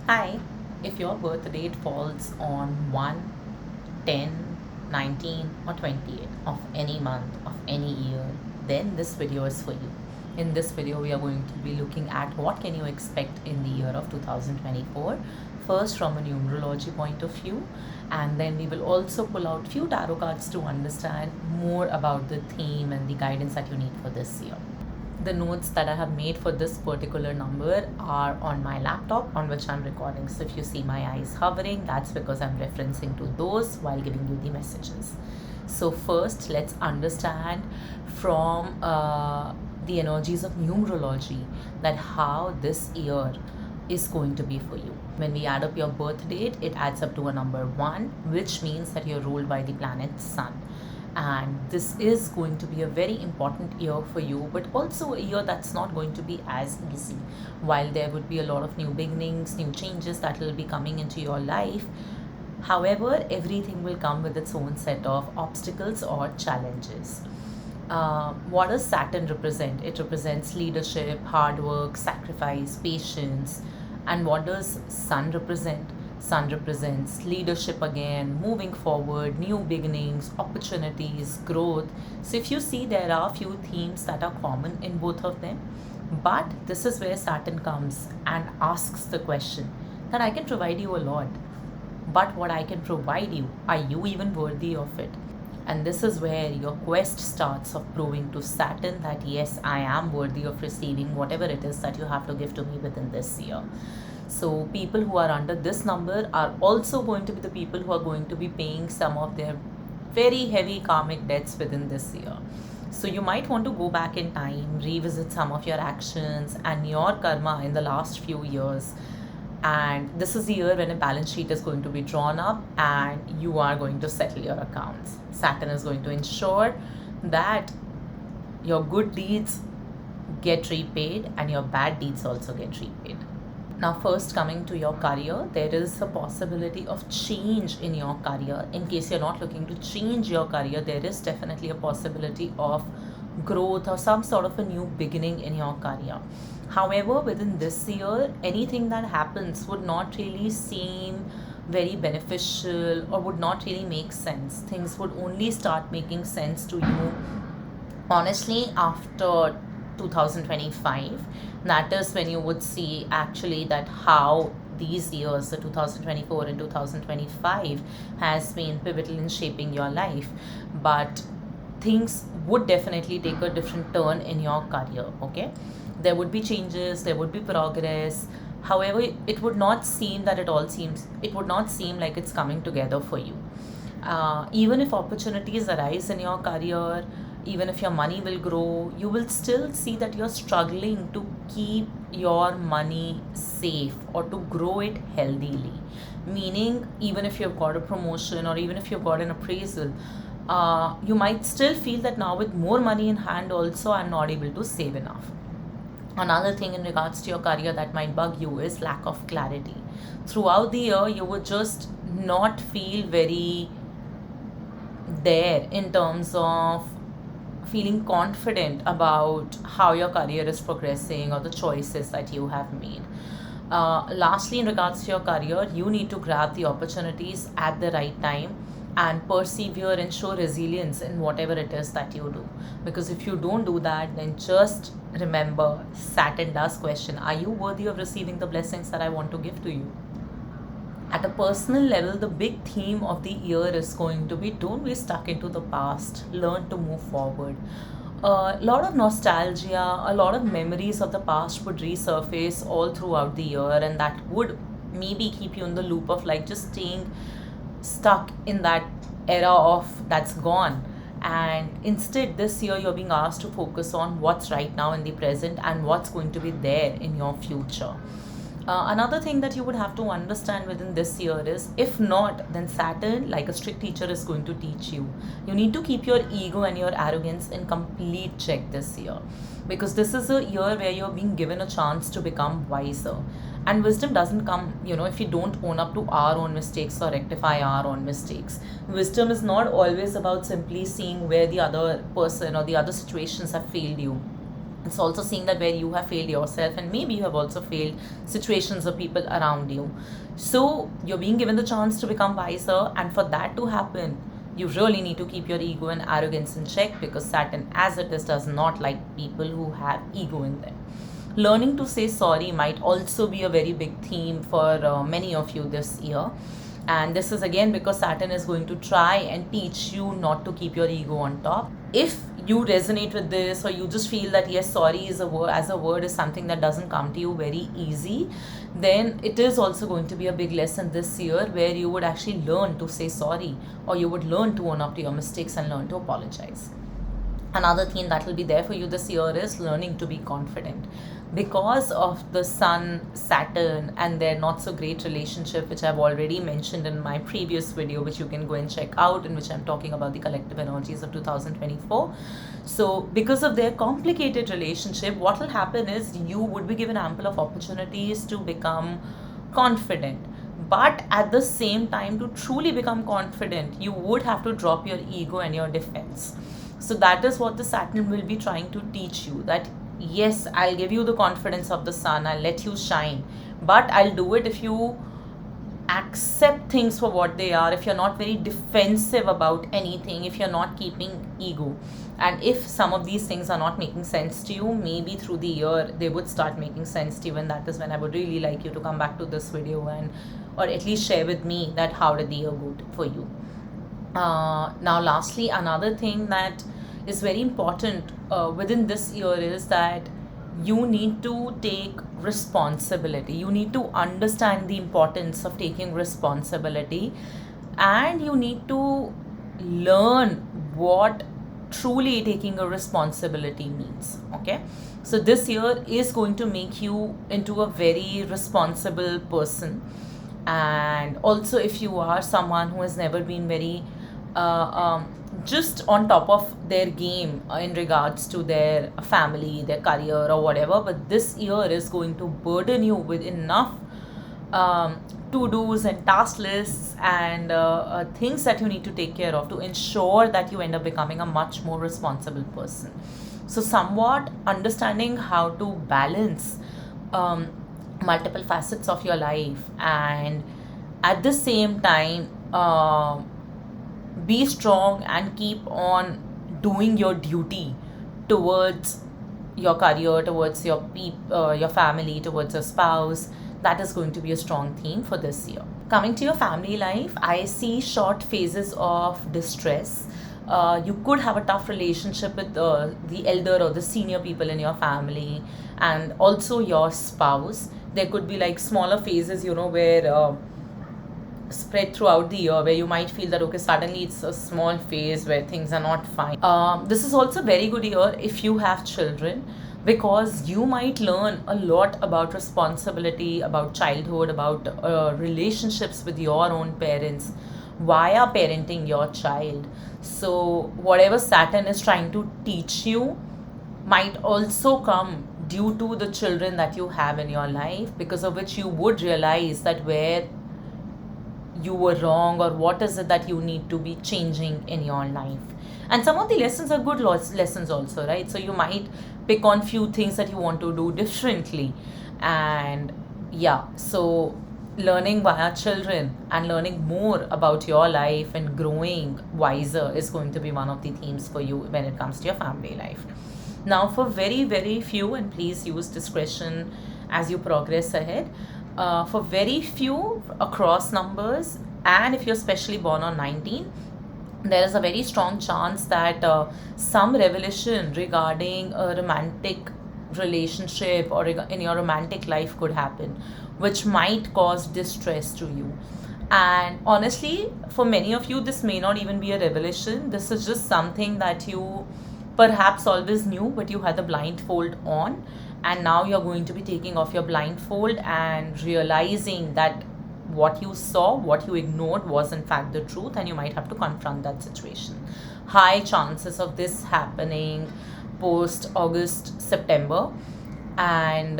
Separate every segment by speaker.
Speaker 1: Hi, if your birth date falls on 1, 10, 19, or 28 of any month of any year, then this video is for you. In this video, we are going to be looking at what can you expect in the year of 2024. First from a numerology point of view, and then we will also pull out few tarot cards to understand more about the theme and the guidance that you need for this year. The notes that I have made for this particular number are on my laptop on which I'm recording. So if you see my eyes hovering, that's because I'm referencing to those while giving you the messages. So first, let's understand from the energies of numerology that how this year is going to be for you. When we add up your birth date, it adds up to a number 1, which means that you're ruled by the planet Sun. And this is going to be a very important year for you, but also a year that's not going to be as easy. While there would be a lot of new beginnings, new changes that will be coming into your life, however, everything will come with its own set of obstacles or challenges. What does Saturn represent? It represents leadership, hard work, sacrifice, patience. And what does Sun represent? Sun represents leadership again, moving forward, new beginnings, opportunities, growth. So if you see, there are few themes that are common in both of them. But this is where Saturn comes and asks the question that I can provide you a lot. But what I can provide you, are you even worthy of it? And this is where your quest starts of proving to Saturn that yes, I am worthy of receiving whatever it is that you have to give to me within this year. So people who are under this number are also going to be the people who are going to be paying some of their very heavy karmic debts within this year. So you might want to go back in time, revisit some of your actions and your karma in the last few years. And this is the year when a balance sheet is going to be drawn up and you are going to settle your accounts. Saturn is going to ensure that your good deeds get repaid and your bad deeds also get repaid. Now, first coming to your career, there is a possibility of change in your career. In case you're not looking to change your career, there is definitely a possibility of growth or some sort of a new beginning in your career. However, within this year, anything that happens would not really seem very beneficial or would not really make sense. Things would only start making sense to you honestly after 2025. That is when you would see actually that how these years, the 2024 and 2025, has been pivotal in shaping your life. But things would definitely take a different turn in your career. Okay, there would be changes, there would be progress. However, it would not seem that it would not seem like it's coming together for you. Even if opportunities arise in your career, even if your money will grow, you will still see that you're struggling to keep your money safe or to grow it healthily. Meaning, even if you've got a promotion or even if you've got an appraisal, you might still feel that now with more money in hand, also, I'm not able to save enough. Another thing in regards to your career that might bug you is lack of clarity. Throughout the year, you would just not feel very there in terms of feeling confident about how your career is progressing or the choices that you have made. Lastly, in regards to your career, you need to grab the opportunities at the right time and persevere and show resilience in whatever it is that you do. Because if you don't do that, then just remember, Saturn does question, are you worthy of receiving the blessings that I want to give to you? At a personal level, the big theme of the year is going to be don't be stuck into the past, learn to move forward. A lot of nostalgia, a lot of memories of the past would resurface all throughout the year, and that would maybe keep you in the loop of like just staying stuck in that era of that's gone. And instead, this year, you're being asked to focus on what's right now in the present and what's going to be there in your future. Another thing that you would have to understand within this year is if not, then Saturn, like a strict teacher, is going to teach you. You need to keep your ego and your arrogance in complete check this year, because this is a year where you're being given a chance to become wiser. And wisdom doesn't come, if you don't own up to our own mistakes or rectify our own mistakes. Wisdom is not always about simply seeing where the other person or the other situations have failed you. It's also seeing that where you have failed yourself, and maybe you have also failed situations or people around you. So you're being given the chance to become wiser, and for that to happen, you really need to keep your ego and arrogance in check, because Saturn, as it is, does not like people who have ego in them. Learning to say sorry might also be a very big theme for many of you this year. And this is again because Saturn is going to try and teach you not to keep your ego on top. If you resonate with this, or you just feel that yes, sorry is a word, as a word, is something that doesn't come to you very easy, then it is also going to be a big lesson this year where you would actually learn to say sorry, or you would learn to own up to your mistakes and learn to apologize. Another theme that will be there for you this year is learning to be confident. Because of the Sun, Saturn, and their not so great relationship, which I've already mentioned in my previous video, which you can go and check out, in which I'm talking about the collective energies of 2024. So because of their complicated relationship, what will happen is you would be given ample of opportunities to become confident. But at the same time, to truly become confident, you would have to drop your ego and your defense. So that is what the Saturn will be trying to teach you, that yes, I'll give you the confidence of the Sun, I'll let you shine, but I'll do it if you accept things for what they are, if you're not very defensive about anything, if you're not keeping ego. And if some of these things are not making sense to you, maybe through the year they would start making sense to you, and that is when I would really like you to come back to this video and or at least share with me that how did the year go for you. Now lastly, another thing that is very important within this year is that you need to take responsibility. You need to understand the importance of taking responsibility, and you need to learn what truly taking a responsibility means. Okay, so this year is going to make you into a very responsible person. And also, if you are someone who has never been very just on top of their game in regards to their family, their career, or whatever, but this year is going to burden you with enough to-dos and task lists and things that you need to take care of to ensure that you end up becoming a much more responsible person. So somewhat understanding how to balance multiple facets of your life, and at the same time be strong and keep on doing your duty towards your career, towards your family, towards your spouse. That is going to be a strong theme for this year. Coming to your family life, I see short phases of distress. You could have a tough relationship with the elder or the senior people in your family, and also your spouse. There could be like smaller phases, where spread throughout the year, where you might feel that okay, suddenly it's a small phase where things are not fine. This is also very good year if you have children, because you might learn a lot about responsibility, about childhood, about relationships with your own parents via parenting your child. So whatever Saturn is trying to teach you might also come due to the children that you have in your life, because of which you would realize that where you were wrong, or what is it that you need to be changing in your life. And some of the lessons are good lessons also, right? So you might pick on few things that you want to do differently. And yeah, so learning via children and learning more about your life and growing wiser is going to be one of the themes for you when it comes to your family life. Now for very, very few, and please use discretion as you progress ahead, for very few across numbers, and if you're specially born on 19, there is a very strong chance that some revelation regarding a romantic relationship or in your romantic life could happen, which might cause distress to you. And honestly, for many of you, this may not even be a revelation. This is just something that you perhaps always knew, but you had the blindfold on, and now you're going to be taking off your blindfold and realizing that what you saw, what you ignored, was in fact the truth, and you might have to confront that situation. High chances of this happening post August, September. And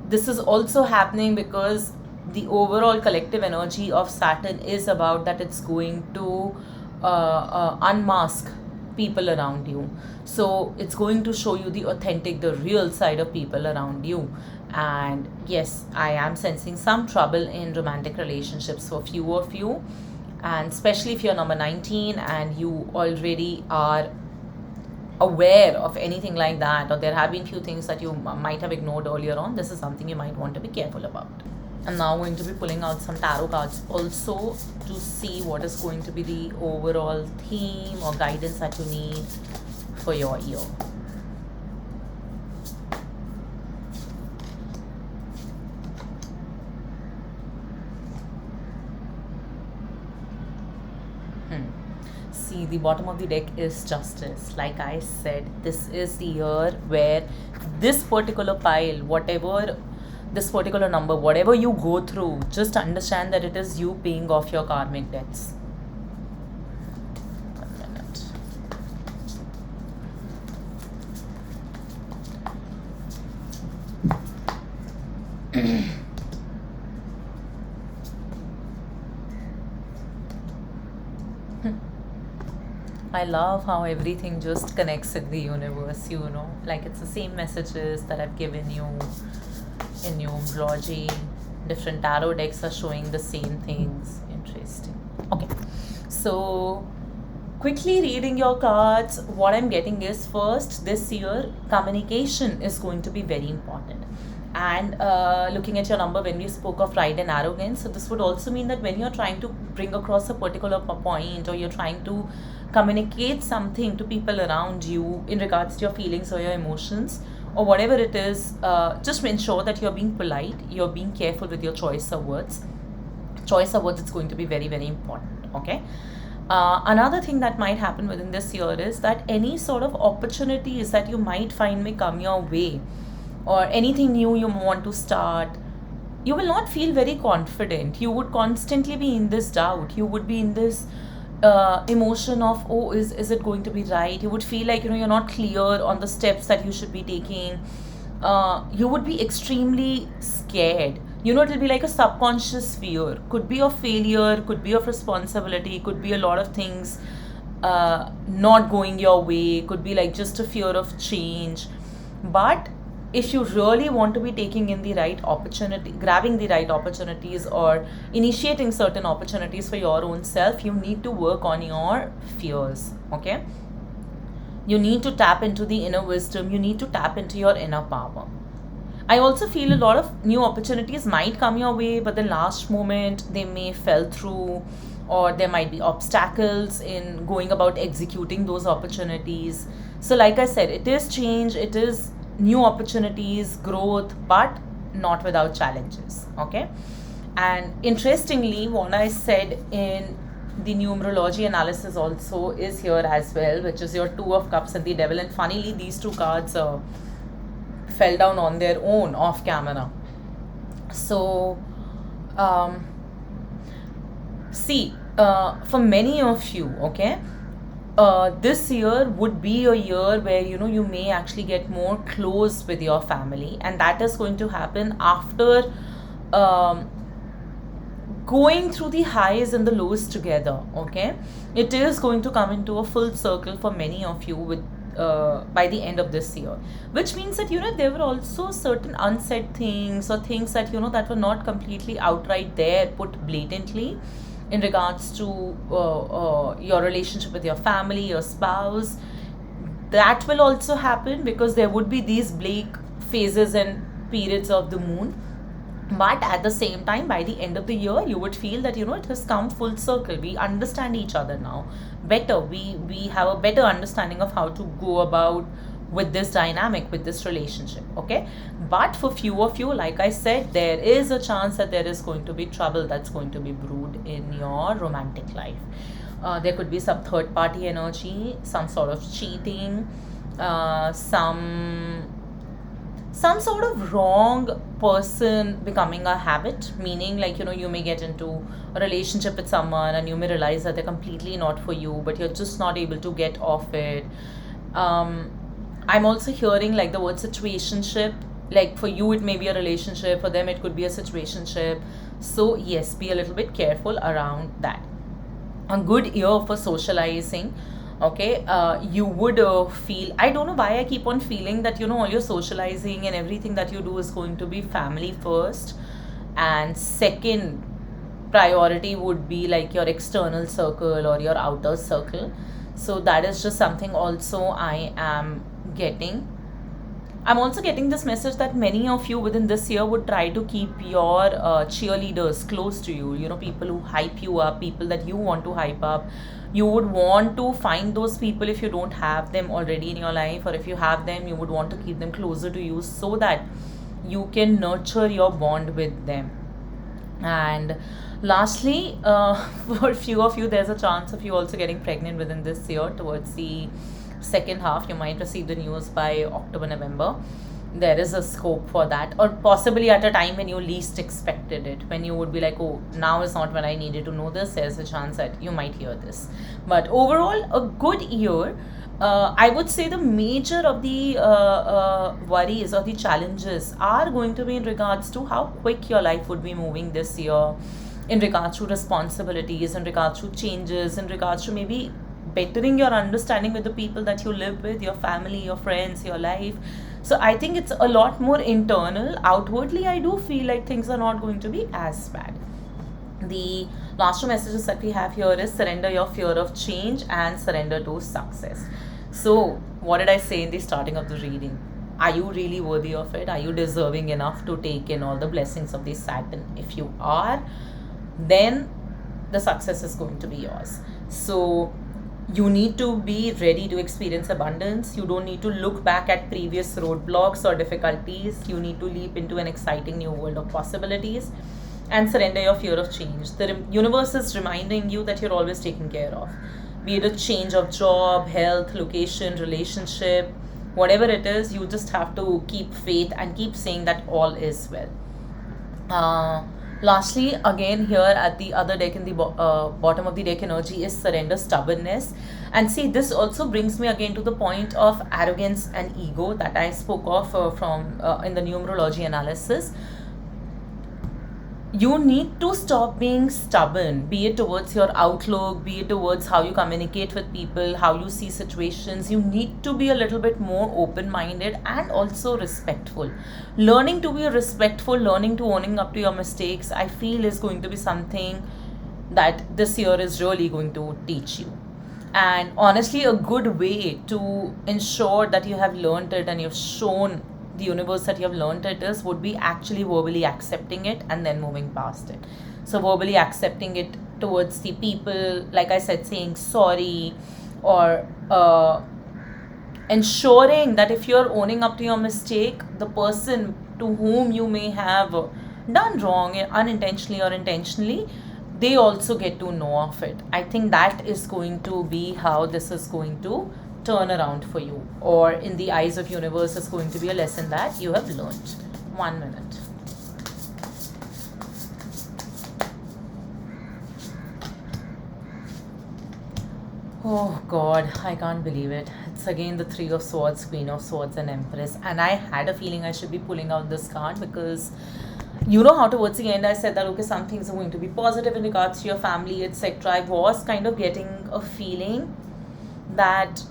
Speaker 1: this is also happening because the overall collective energy of Saturn is about that it's going to unmask people around you. So it's going to show you the authentic, the real side of people around you. And yes, I am sensing some trouble in romantic relationships for few of you, and especially if you're number 19 and you already are aware of anything like that, or there have been few things that you might have ignored earlier on. This is something you might want to be careful about. I'm now going to be pulling out some tarot cards also to see what is going to be the overall theme or guidance that you need for your year. See, the bottom of the deck is justice. Like I said, this is the year where this particular pile, whatever this particular number, whatever you go through, just understand that it is you paying off your karmic debts. 1 minute. I love how everything just connects in the universe, like it's the same messages that I've given you in numerology. Different tarot decks are showing the same things. Interesting. Okay, so quickly reading your cards, what I'm getting is, first, this year communication is going to be very important. And looking at your number, when we spoke of pride and arrogance, so this would also mean that when you're trying to bring across a particular point, or you're trying to communicate something to people around you in regards to your feelings or your emotions or whatever it is, just ensure that you're being polite, you're being careful with your choice of words. Choice of words is going to be very, very important. Okay. Another thing that might happen within this year is that any sort of opportunities that you might find may come your way, or anything new you want to start, you will not feel very confident. You would constantly be in this doubt. You would be in this emotion of, oh, is it going to be right? You would feel like, you're not clear on the steps that you should be taking. You would be extremely scared. It'll be like a subconscious fear. Could be of failure, could be of responsibility, could be a lot of things not going your way, could be like just a fear of change. But if you really want to be taking in the right opportunity, grabbing the right opportunities, or initiating certain opportunities for your own self, you need to work on your fears. Okay, you need to tap into the inner wisdom. You need to tap into your inner power. I also feel a lot of new opportunities might come your way, but the last moment they may fell through, or there might be obstacles in going about executing those opportunities. So like I said, it is change, it is new opportunities, growth, but not without challenges. Okay. And interestingly, what I said in the numerology analysis also is here as well, which is your Two of Cups and the Devil. And funnily, these two cards fell down on their own off camera. So see, for many of you, okay, this year would be a year where you may actually get more close with your family, and that is going to happen after going through the highs and the lows together. Okay, it is going to come into a full circle for many of you with by the end of this year, which means that there were also certain unsaid things, or things that that were not completely outright there, put blatantly, in regards to your relationship with your family, your spouse. That will also happen, because there would be these bleak phases and periods of the moon. But at the same time, by the end of the year, you would feel that it has come full circle. We understand each other now better. We have a better understanding of how to go about with this dynamic, with this relationship. Okay, but for few of you, like I said, there is a chance that there is going to be trouble that's going to be brewed in your romantic life. There could be some third party energy, some sort of cheating, some sort of wrong person becoming a habit, meaning like you may get into a relationship with someone and you may realize that they're completely not for you, but you're just not able to get off it. I'm also hearing like the word situationship. Like for you it may be a relationship, for them it could be a situationship. So yes, be a little bit careful around that. A good year for socializing, Okay, you would feel, I don't know why I keep on feeling that, all your socializing and everything that you do is going to be family first, and second priority would be like your external circle or your outer circle. So that is just something also I am getting. I'm also getting this message that many of you within this year would try to keep your cheerleaders close to you. People who hype you up, people that you want to hype up. You would want to find those people if you don't have them already in your life, or if you have them, you would want to keep them closer to you so that you can nurture your bond with them. And lastly, for a few of you, there's a chance of you also getting pregnant within this year. Towards the second half, you might receive the news by October, November. There is a scope for that, or possibly at a time when you least expected it, when you would be like, oh, now is not when I needed to know this. There's a chance that you might hear this. But overall, a good year. I would say the major of the worries or the challenges are going to be in regards to how quick your life would be moving this year, in regards to responsibilities, in regards to changes, in regards to maybe bettering your understanding with the people that you live with, your family, your friends, your life. So I think it's a lot more internal. Outwardly, I do feel like things are not going to be as bad. The last two messages that we have here is surrender your fear of change and surrender to success. So, what did I say in the starting of the reading? Are you really worthy of it? Are you deserving enough to take in all the blessings of the Saturn? If you are, then the success is going to be yours. So, you need to be ready to experience abundance. You don't need to look back at previous roadblocks or difficulties. You need to leap into an exciting new world of possibilities and surrender your fear of change. The universe is reminding you that you're always taken care of. Be it a change of job, health, location, relationship, whatever it is, you just have to keep faith and keep saying that all is well. Lastly, again, here at the other deck, in the bottom of the deck energy is surrender stubbornness. And see, this also brings me again to the point of arrogance and ego that I spoke of from in the numerology analysis. You need to stop being stubborn, be it towards your outlook, be it towards how you communicate with people, how you see situations. You need to be a little bit more open minded and also respectful. Learning to be respectful, learning to owning up to your mistakes, I feel is going to be something that this year is really going to teach you. And honestly, a good way to ensure that you have learned it and you've shown the universe that you have learned it is would be actually verbally accepting it and then moving past it. So verbally accepting it towards the people, like I said, saying sorry, or ensuring that if you're owning up to your mistake, the person to whom you may have done wrong unintentionally or intentionally, they also get to know of it. I think that is going to be how this is going to turn around for you, or in the eyes of universe is going to be a lesson that you have learned. 1 minute. Oh God, I can't believe it. It's again the Three of Swords, Queen of Swords and Empress. And I had a feeling I should be pulling out this card because you know how towards the end I said that okay, some things are going to be positive in regards to your family, etc. I was kind of getting a feeling that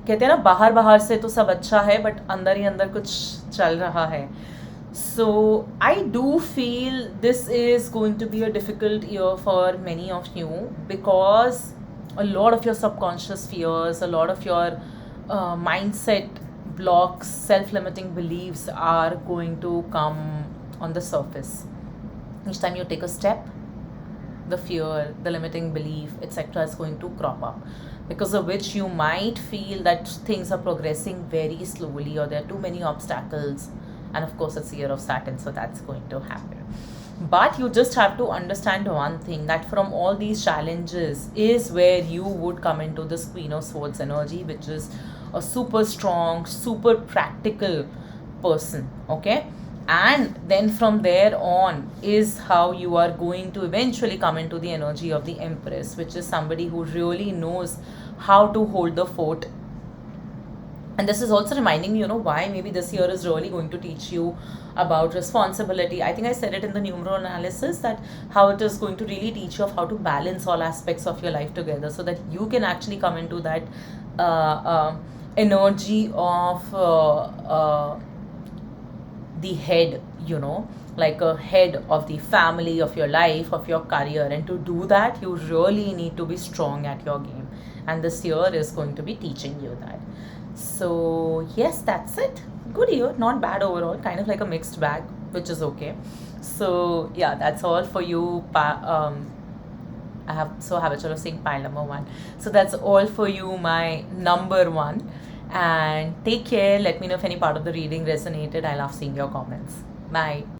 Speaker 1: कहते हैं ना बाहर बाहर से तो सब अच्छा है बट अंदर ही अंदर कुछ चल रहा है. So I do feel this is going to be a difficult year for many of you because a lot of your subconscious fears, a lot of your mindset blocks, self-limiting beliefs are going to come on the surface. Each time you take a step, the fear, the limiting belief, etc. is going to crop up, because of which you might feel that things are progressing very slowly or there are too many obstacles. And of course, it's the year of Saturn, so that's going to happen. But you just have to understand one thing, that from all these challenges is where you would come into this Queen of Swords energy, which is a super strong, super practical person, okay? And then from there on is how you are going to eventually come into the energy of the Empress, which is somebody who really knows how to hold the fort And this is also reminding me, why maybe this year is really going to teach you about responsibility. I think I said it in the numero analysis, that how it is going to really teach you of how to balance all aspects of your life together, so that you can actually come into that energy of the head, like a head of the family, of your life, of your career. And to do that, you really need to be strong at your game. And this year is going to be teaching you that. So, yes, that's it. Good year, not bad overall, kind of like a mixed bag, which is okay. So, yeah, that's all for you. I have so habitual of saying pile number one. So that's all for you, my number one. And take care. Let me know if any part of the reading resonated. I love seeing your comments. Bye.